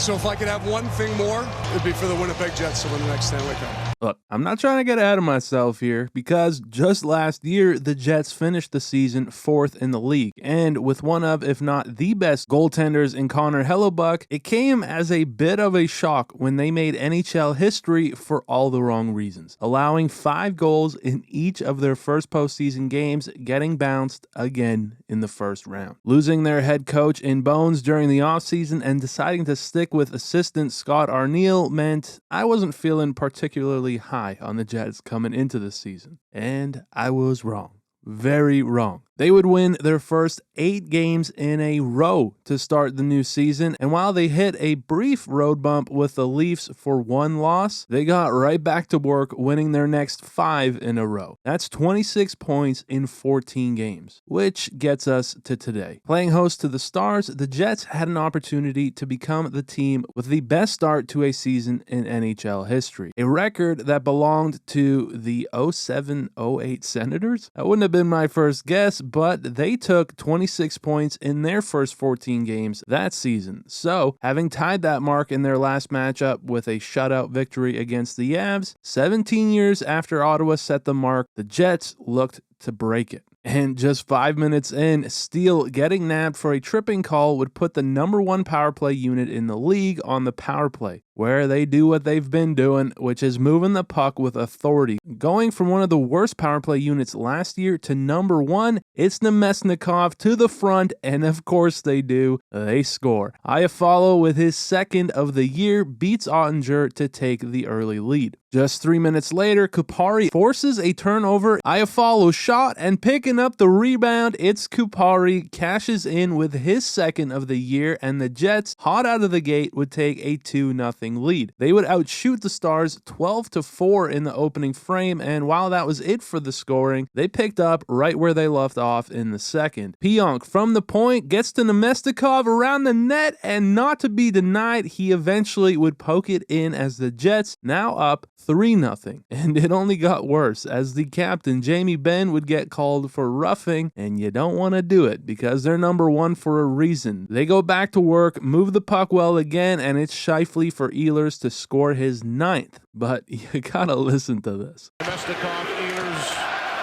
So if I could have one thing more, it'd be for the Winnipeg Jets to win the next Stanley Cup. Look, I'm not trying to get ahead of myself here because just last year, the Jets finished the season 4th in the league. And with one of, if not the best goaltenders in Connor Hellebuyck, it came as a bit of a shock when they made NHL history for all the wrong reasons, allowing 5 goals in each of their first postseason games, getting bounced again in the first round. Losing their head coach in bones during the offseason and deciding to stick with assistant Scott Arniel meant I wasn't feeling particularly high on the Jets coming into the season. And I was wrong. Very wrong. They would win their first 8 games in a row to start the new season, and while they hit a brief road bump with the Leafs for 1 loss, they got right back to work winning their next 5 in a row. That's 26 points in 14 games, which gets us to today. Playing host to the Stars, the Jets had an opportunity to become the team with the best start to a season in NHL history, a record that belonged to the 07-08 Senators. That wouldn't have been my first guess, but they took 26 points in their first 14 games that season. So, having tied that mark in their last matchup with a shutout victory against the Avs, 17 years after Ottawa set the mark, the Jets looked to break it. And just 5 minutes in, Steele getting nabbed for a tripping call would put the #1 power play unit in the league on the power play, where they do what they've been doing, which is moving the puck with authority. Going from one of the worst power play units last year to #1, it's Nemesnikov to the front, and of course they do. They score. Iafallo, with his 2nd of the year, beats Ottinger to take the early lead. Just 3 minutes later, Kupari forces a turnover. Iafallo shot, and picking up the rebound, it's Kupari, cashes in with his 2nd of the year, and the Jets, hot out of the gate, would take a 2-0 lead. They would outshoot the Stars 12-4 in the opening frame, and while that was it for the scoring, they picked up right where they left off in the second. Pionk from the point gets to Nemesnikov around the net, and not to be denied, he eventually would poke it in as the Jets, now up 3-0. And it only got worse as the captain, Jamie Benn, would get called for roughing, and you don't want to do it because they're #1 for a reason. They go back to work, move the puck well again, and it's Scheifele for Ehlers to score his 9th. But you gotta listen to this. Nemesnikov, Ehlers,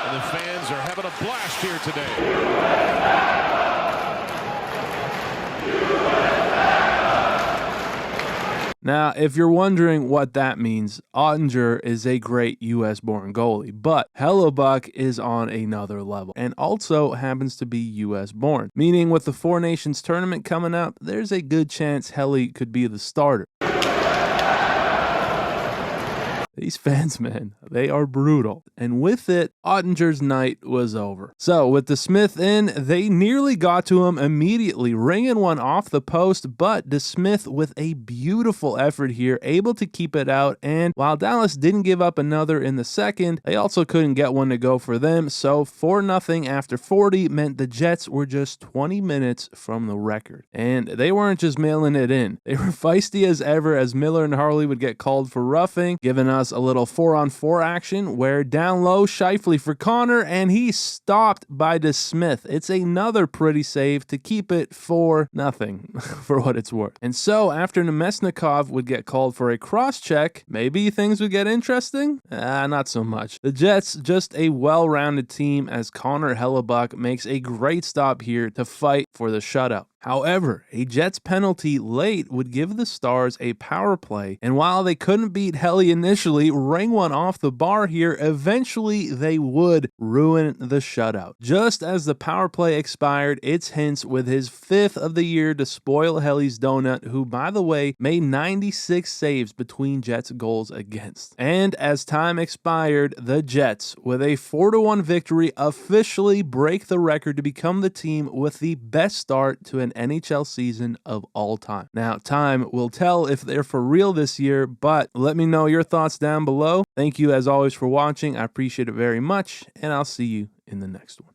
and the fans are having a blast here today. Now, if you're wondering what that means, Ottinger is a great US-born goalie, but Hellebuyck is on another level and also happens to be US-born, meaning with the Four Nations tournament coming up, there's a good chance Helly could be the starter. These fans, man, they are brutal. And with it, Ottinger's night was over. So with DeSmith in, they nearly got to him immediately, ringing one off the post, but DeSmith with a beautiful effort here, able to keep it out. And while Dallas didn't give up another in the second, they also couldn't get one to go for them. So 4-0 after 40 meant the Jets were just 20 minutes from the record. And they weren't just mailing it in. They were feisty as ever as Miller and Harley would get called for roughing, giving us a little 4-on-4 action where down low, Scheifele for Connor, and he's stopped by DeSmith. It's another pretty save to keep it 4-0 for what it's worth. And so after Nemesnikov would get called for a cross-check, maybe things would get interesting? Not so much. The Jets, just a well-rounded team as Connor Hellebuyck makes a great stop here to fight for the shutout. However, a Jets penalty late would give the Stars a power play, and while they couldn't beat Helly initially, ring one off the bar here, eventually they would ruin the shutout. Just as the power play expired, it's Hintz with his 5th of the year to spoil Helly's donut, who, by the way, made 96 saves between Jets goals against. And as time expired, the Jets, with a 4-1 victory, officially break the record to become the team with the best start to an NHL season of all time. Now, time will tell if they're for real this year, but let me know your thoughts down below. Thank you as always for watching. I appreciate it very much, and I'll see you in the next one.